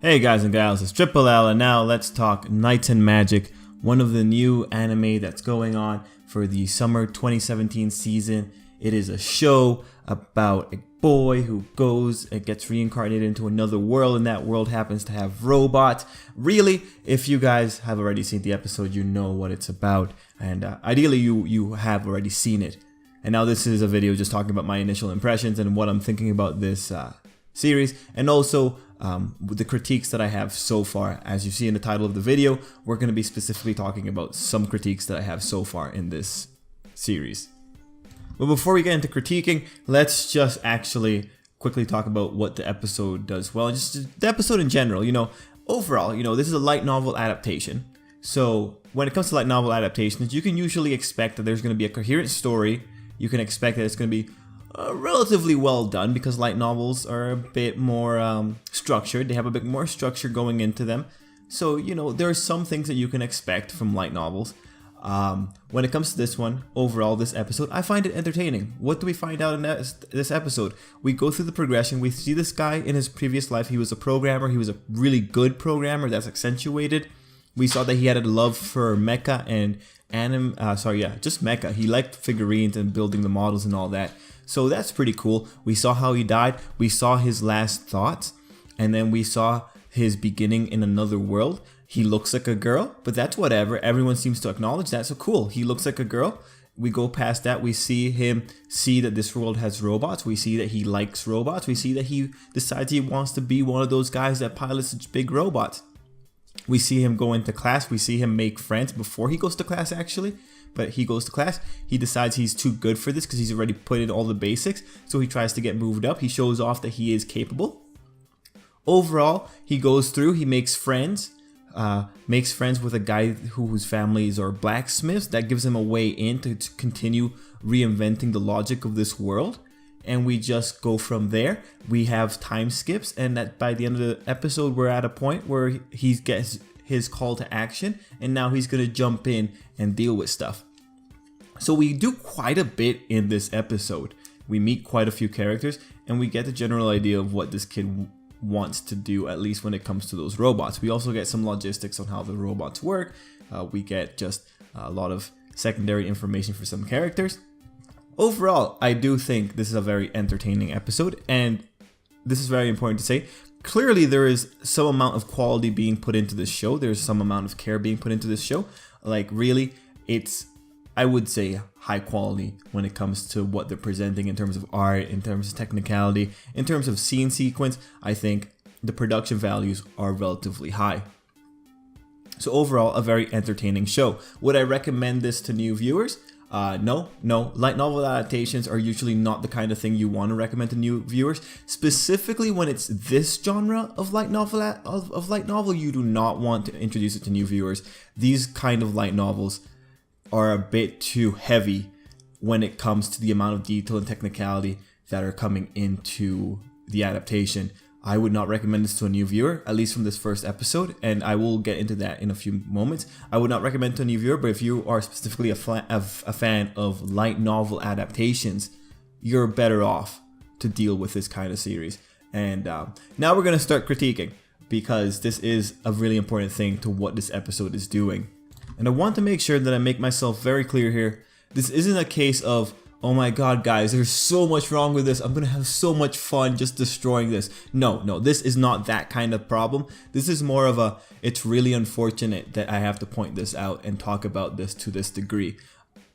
Hey guys and gals, it's Tripl-L, and now let's talk Knights and Magic, one of the new anime that's going on for the summer 2017 season. It is a show about a boy who goes and gets reincarnated into another world, and that world happens to have robots. Really, if you guys have already seen the episode, you know what it's about, and ideally you have already seen it. And now this is a video just talking about my initial impressions and what I'm thinking about this series, and also the critiques that I have so far. As you see in the title of the video, we're going to be specifically talking about some critiques that I have so far in this series. But before we get into critiquing, let's just actually quickly talk about what the episode does well, and just the episode in general. Overall, this is a light novel adaptation. So when it comes to light novel adaptations, you can usually expect that there's going to be a coherent story. You can expect that it's going to be relatively well done, because light novels are a bit more structured. They have a bit more structure going into them. So, there are some things that you can expect from light novels. When it comes to this one, overall, this episode, I find it entertaining. What do we find out in this episode? We go through the progression. We see this guy in his previous life. He was a programmer. He was a really good programmer. That's accentuated. We saw that he had a love for mecha and just mecha. He liked figurines and building the models and all that. So that's pretty cool. We saw how he died. We saw his last thoughts. And then we saw his beginning in another world. He looks like a girl, but that's whatever. Everyone seems to acknowledge that. So cool. He looks like a girl. We go past that. We see him see that this world has robots. We see that he likes robots. We see that he decides he wants to be one of those guys that pilots such big robots. We see him go into class. We see him make friends before he goes to class, actually. But he goes to class. He decides he's too good for this because he's already put in all the basics. So he tries to get moved up. He shows off that he is capable. Overall, he goes through. He makes friends. Makes friends with a guy whose families are blacksmiths. That gives him a way in to continue reinventing the logic of this world. And we just go from there. We have time skips, and that by the end of the episode, we're at a point where he gets his call to action, and now he's gonna jump in and deal with stuff. So we do quite a bit in this episode. We meet quite a few characters, and we get the general idea of what this kid wants to do, at least when it comes to those robots. We also get some logistics on how the robots work. We get just a lot of secondary information for some characters. Overall, I do think this is a very entertaining episode, and this is very important to say. Clearly, there is some amount of quality being put into this show. There's some amount of care being put into this show. Like, really, it's, I would say, high quality when it comes to what they're presenting in terms of art, in terms of technicality, in terms of scene sequence. I think the production values are relatively high. So overall, a very entertaining show. Would I recommend this to new viewers? No. Light novel adaptations are usually not the kind of thing you want to recommend to new viewers. Specifically when it's this genre of light novel, you do not want to introduce it to new viewers. These kind of light novels are a bit too heavy when it comes to the amount of detail and technicality that are coming into the adaptation. I would not recommend this to a new viewer, at least from this first episode, and I will get into that in a few moments. I would not recommend it to a new viewer, but if you are specifically a fan of light novel adaptations, you're better off to deal with this kind of series. And now we're going to start critiquing, because this is a really important thing to what this episode is doing. And I want to make sure that I make myself very clear here. This isn't a case of, oh my god guys, there's so much wrong with this, I'm gonna have so much fun just destroying this. No, this is not that kind of problem. This is more of a, it's really unfortunate that I have to point this out and talk about this to this degree,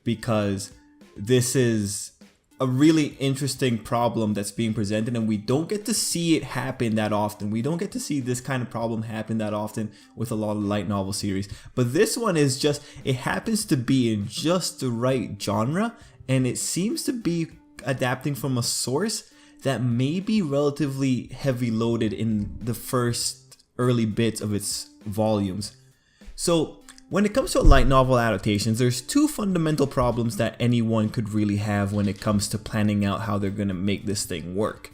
because this is a really interesting problem that's being presented, and we don't get to see it happen that often. We don't get to see this kind of problem happen that often with a lot of light novel series. But this one is just, it happens to be in just the right genre, and it seems to be adapting from a source that may be relatively heavy loaded in the first early bits of its volumes. So when it comes to light novel adaptations, there's two fundamental problems that anyone could really have when it comes to planning out how they're going to make this thing work.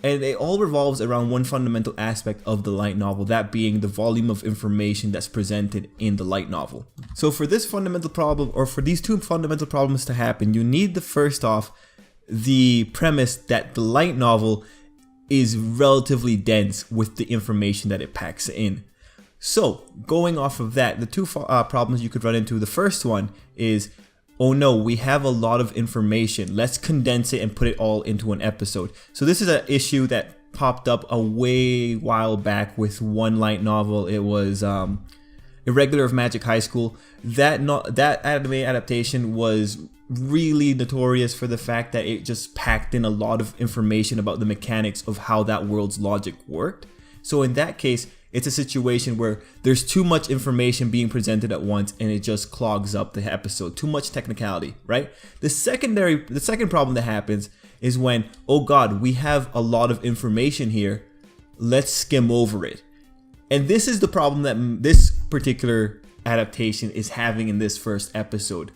And it all revolves around one fundamental aspect of the light novel, that being the volume of information that's presented in the light novel. So for this fundamental problem, or for these two fundamental problems to happen, you need the first off, the premise that the light novel is relatively dense with the information that it packs in. So going off of that, the two problems you could run into, the first one is, oh no, we have a lot of information. Let's condense it and put it all into an episode. So this is an issue that popped up a while back with one light novel. It was Irregular of Magic High School. That anime adaptation was really notorious for the fact that it just packed in a lot of information about the mechanics of how that world's logic worked. So in that case, it's a situation where there's too much information being presented at once and it just clogs up the episode. Too much technicality, right? The second problem that happens is when, oh God, we have a lot of information here. Let's skim over it. And this is the problem that this particular adaptation is having in this first episode.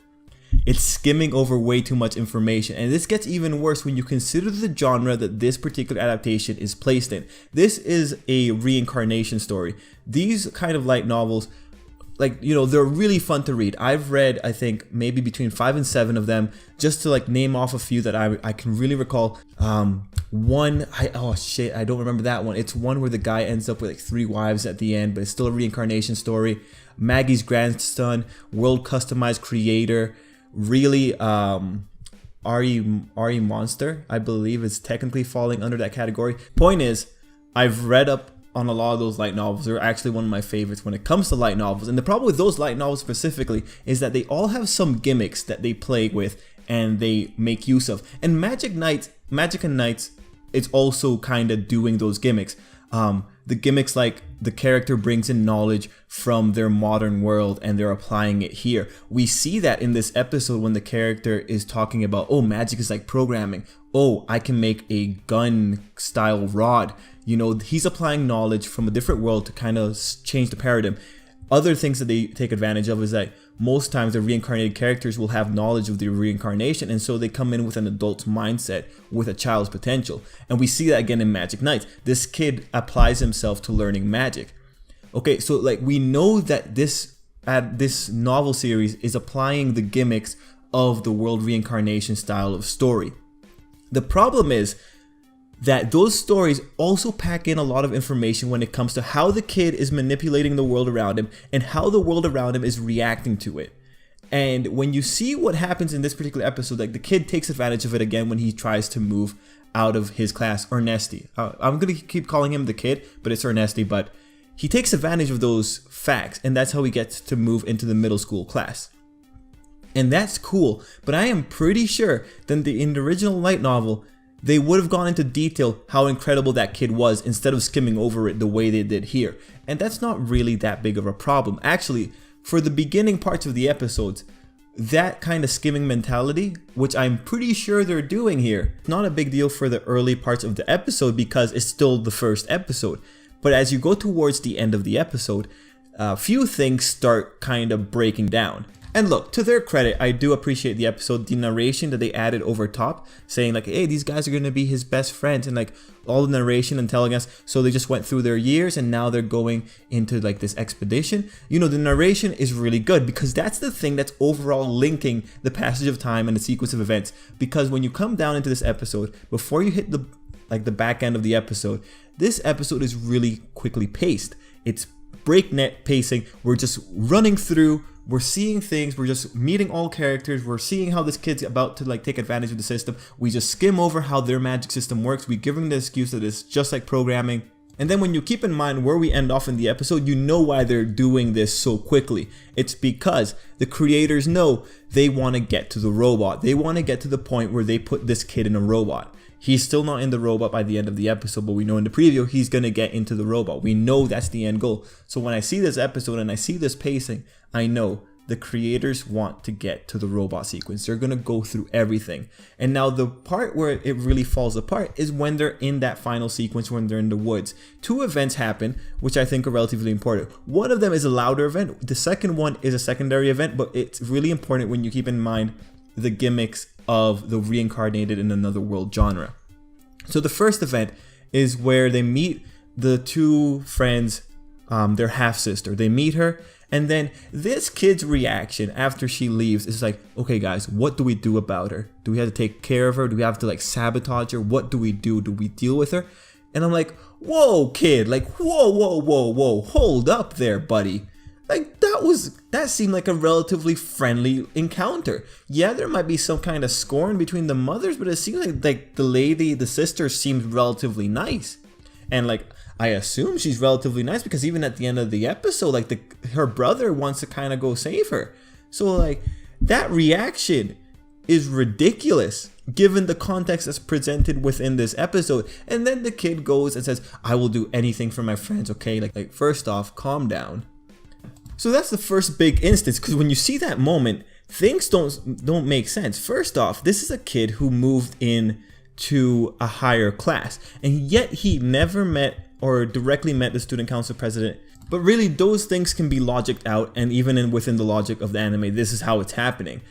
It's skimming over way too much information, and this gets even worse when you consider the genre that this particular adaptation is placed in. This is a reincarnation story. These kind of light novels, they're really fun to read. I've read, I think, maybe between 5 and 7 of them, just to name off a few that I can really recall. I don't remember that one. It's one where the guy ends up with 3 wives at the end, but it's still a reincarnation story. Maggie's Grandson, World Customized Creator. Really, Ari Monster, I believe, is technically falling under that category. Point is, I've read up on a lot of those light novels. They're actually one of my favorites when it comes to light novels. And the problem with those light novels specifically is that they all have some gimmicks that they play with and they make use of. And Magic and Knights, it's also kind of doing those gimmicks. The gimmicks like the character brings in knowledge from their modern world and they're applying it here. We see that in this episode when the character is talking about, oh, magic is like programming. Oh, I can make a gun style rod. He's applying knowledge from a different world to kind of change the paradigm. Other things that they take advantage of is that most times the reincarnated characters will have knowledge of the reincarnation, and so they come in with an adult's mindset with a child's potential. And we see that again in Magic Knights. This kid applies himself to learning magic. Okay, so we know that this novel series is applying the gimmicks of the world reincarnation style of story. The problem is that those stories also pack in a lot of information when it comes to how the kid is manipulating the world around him and how the world around him is reacting to it. And when you see what happens in this particular episode, the kid takes advantage of it again when he tries to move out of his class, Ernesty. I'm going to keep calling him the kid, but it's Ernesty, but he takes advantage of those facts, and that's how he gets to move into the middle school class. And that's cool, but I am pretty sure that in the original light novel, they would have gone into detail how incredible that kid was instead of skimming over it the way they did here. And that's not really that big of a problem. Actually, for the beginning parts of the episodes, that kind of skimming mentality, which I'm pretty sure they're doing here, not a big deal for the early parts of the episode because it's still the first episode. But as you go towards the end of the episode, a few things start kind of breaking down. And look, to their credit, I do appreciate the episode, the narration that they added over top, saying hey, these guys are going to be his best friends, and all the narration and telling us, so they just went through their years and now they're going into this expedition. The narration is really good because that's the thing that's overall linking the passage of time and the sequence of events. Because when you come down into this episode, before you hit the back end of the episode, this episode is really quickly paced. It's breakneck pacing. We're just running through. We're seeing things, we're just meeting all characters, we're seeing how this kid's about to take advantage of the system. We just skim over how their magic system works. We give them the excuse that it's just like programming. And then when you keep in mind where we end off in the episode, you know why they're doing this so quickly. It's because the creators know they want to get to the robot. They want to get to the point where they put this kid in a robot. He's still not in the robot by the end of the episode, but we know in the preview he's going to get into the robot. We know that's the end goal. So when I see this episode and I see this pacing, I know the creators want to get to the robot sequence. They're going to go through everything. And now the part where it really falls apart is when they're in that final sequence, when they're in the woods. 2 events happen, which I think are relatively important. One of them is a louder event. The second one is a secondary event, but it's really important when you keep in mind the gimmicks of the reincarnated in another world genre. So the first event is where they meet the 2 friends, their half-sister. They meet her, and then this kid's reaction after she leaves is okay guys, what do we do about her? Do we have to take care of her? Do we have to sabotage her? What do we do? Do we deal with her? And I'm like, whoa, kid, like, whoa, hold up there, buddy. Like, that seemed like a relatively friendly encounter. Yeah, there might be some kind of scorn between the mothers, but it seems like the sister seems relatively nice. And like, I assume she's relatively nice because even at the end of the episode, like her brother wants to kind of go save her. So like, that reaction is ridiculous given the context that's presented within this episode. And then the kid goes and says, I will do anything for my friends, okay? Like first off, calm down. So that's the first big instance, because when you see that moment, things don't make sense. First off, this is a kid who moved in to a higher class, and yet he never met or directly met the student council president. But really, those things can be logicked out, and even within the logic of the anime, this is how it's happening.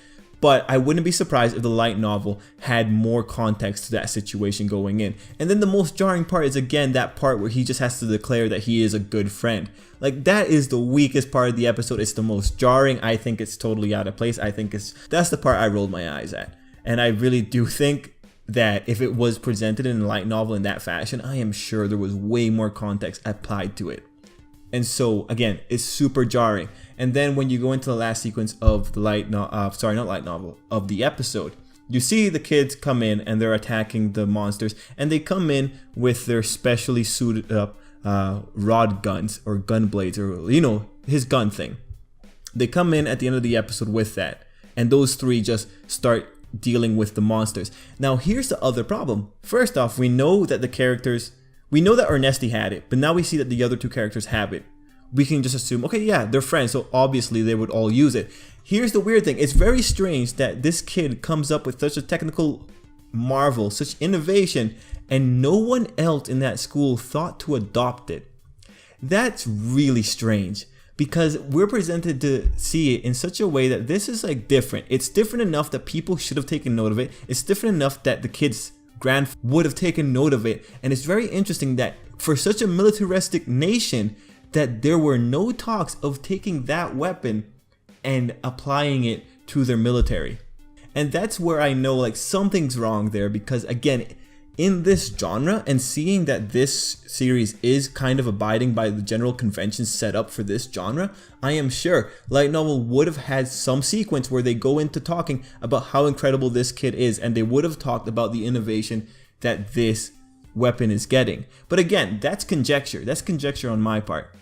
But I wouldn't be surprised if the light novel had more context to that situation going in. And then the most jarring part is, again, that part where he just has to declare that he is a good friend. Like, that is the weakest part of the episode. It's the most jarring. I think it's totally out of place. That's the part I rolled my eyes at. And I really do think that if it was presented in a light novel in that fashion, I am sure there was way more context applied to it. And so again, it's super jarring. And then when you go into the last sequence of the of the episode, you see the kids come in and they're attacking the monsters, and they come in with their specially suited up rod guns or gun blades, or his gun thing. They come in at the end of the episode with that, and those three just start dealing with the monsters. Now here's the other problem. First off, we know that Ernesti had it, but now we see that the other two characters have it. We can just assume, okay, yeah, they're friends, so obviously they would all use it. Here's the weird thing. It's very strange that this kid comes up with such a technical marvel, such innovation, and no one else in that school thought to adopt it. That's really strange, because we're presented to see it in such a way that this is like different. It's different enough that people should have taken note of it. It's different enough that the kids would have taken note of it. And it's very interesting that for such a militaristic nation, that there were no talks of taking that weapon and applying it to their military. And that's where I know like something's wrong there, because again, in this genre, and seeing that this series is kind of abiding by the general conventions set up for this genre, I am sure light novel would have had some sequence where they go into talking about how incredible this kid is, and they would have talked about the innovation that this weapon is getting. But again, that's conjecture. That's conjecture on my part.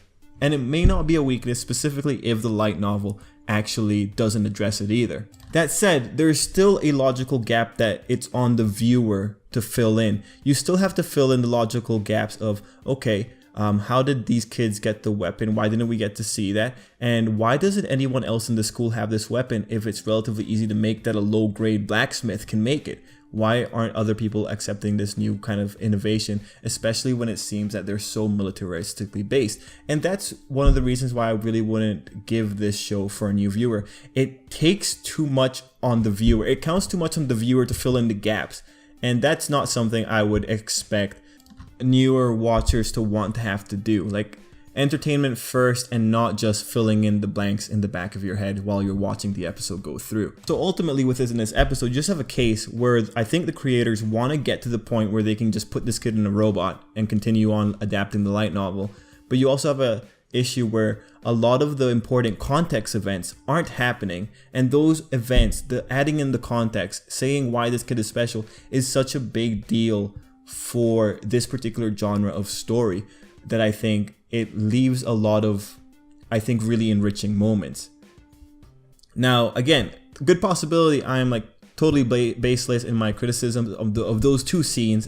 And it may not be a weakness, specifically if the light novel actually doesn't address it either. That said, there's still a logical gap that it's on the viewer to fill in. You still have to fill in the logical gaps of, okay, how did these kids get the weapon? Why didn't we get to see that? And why doesn't anyone else in the school have this weapon if it's relatively easy to make that a low-grade blacksmith can make it? Why aren't other people accepting this new kind of innovation, especially when it seems that they're so militaristically based? And that's one of the reasons why I really wouldn't give this show for a new viewer. It takes too much on the viewer. It counts too much on the viewer to fill in the gaps. And that's not something I would expect newer watchers to want to have to do. Like, entertainment first, and not just filling in the blanks in the back of your head while you're watching the episode go through. So ultimately with this episode, you just have a case where I think the creators want to get to the point where they can just put this kid in a robot and continue on adapting the light novel. But you also have a issue where a lot of the important context events aren't happening, and those events, the adding in the context, saying why this kid is special, is such a big deal for this particular genre of story that I think it leaves a lot of, I think, really enriching moments. Now, again, good possibility I am like totally baseless in my criticism of those two scenes,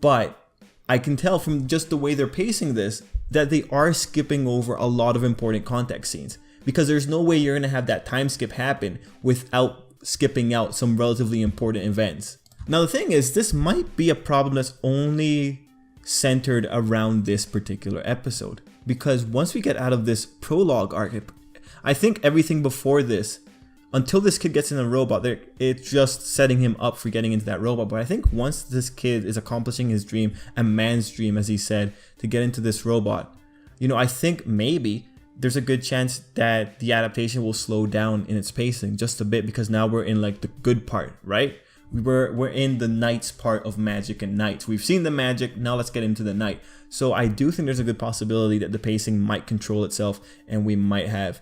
but I can tell from just the way they're pacing this that they are skipping over a lot of important context scenes, because there's no way you're going to have that time skip happen without skipping out some relatively important events. Now, the thing is, this might be a problem that's only centered around this particular episode, because once we get out of this prologue arc, I think everything before this, until this kid gets in a robot, it's just setting him up for getting into that robot. But I think once this kid is accomplishing his dream, a man's dream, as he said, to get into this robot, I think maybe there's a good chance that the adaptation will slow down in its pacing just a bit, because now we're in like the good part, right? We're in the nights part of magic and nights. We've seen the magic, now let's get into the night. So I do think there's a good possibility that the pacing might control itself and we might have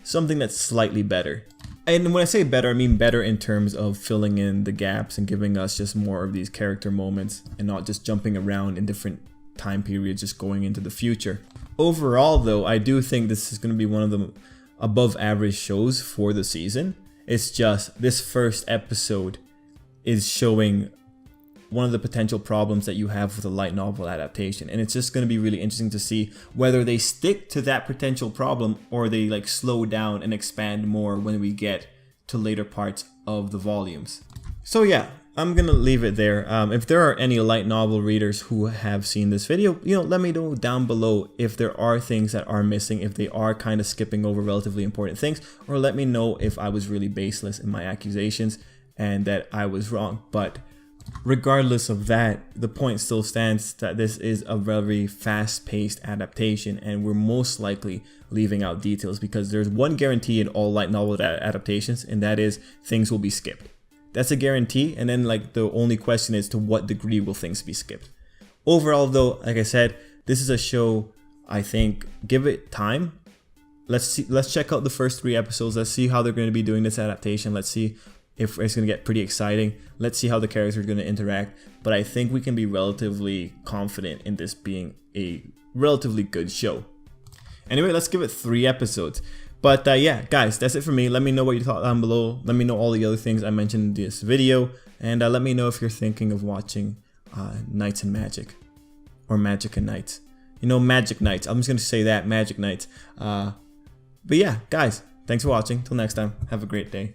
something that's slightly better. And when I say better, I mean better in terms of filling in the gaps and giving us just more of these character moments and not just jumping around in different time periods, just going into the future. Overall though, I do think this is going to be one of the above average shows for the season. It's just this first episode is showing one of the potential problems that you have with a light novel adaptation, and it's just going to be really interesting to see whether they stick to that potential problem or they like slow down and expand more when we get to later parts of the volumes. So yeah, I'm gonna leave it there. If there are any light novel readers who have seen this video, let me know down below if there are things that are missing, if they are kind of skipping over relatively important things, or let me know if I was really baseless in my accusations and that I was wrong. But regardless of that, the point still stands that this is a very fast-paced adaptation, and we're most likely leaving out details because there's one guarantee in all light novel adaptations, and that is things will be skipped. That's a guarantee, and then like the only question is to what degree will things be skipped. Overall though, like I said, this is a show, I think, give it time. Let's check out the first 3 episodes. Let's see how they're going to be doing this adaptation. Let's see if it's going to get pretty exciting. Let's see how the characters are going to interact. But I think we can be relatively confident in this being a relatively good show. Anyway, let's give it 3 episodes. But yeah, guys, that's it for me. Let me know what you thought down below. Let me know all the other things I mentioned in this video. And let me know if you're thinking of watching Nights and Magic. Or Magic and Nights. Magic Nights. I'm just going to say that, Magic Nights. But yeah, guys, thanks for watching. Till next time, have a great day.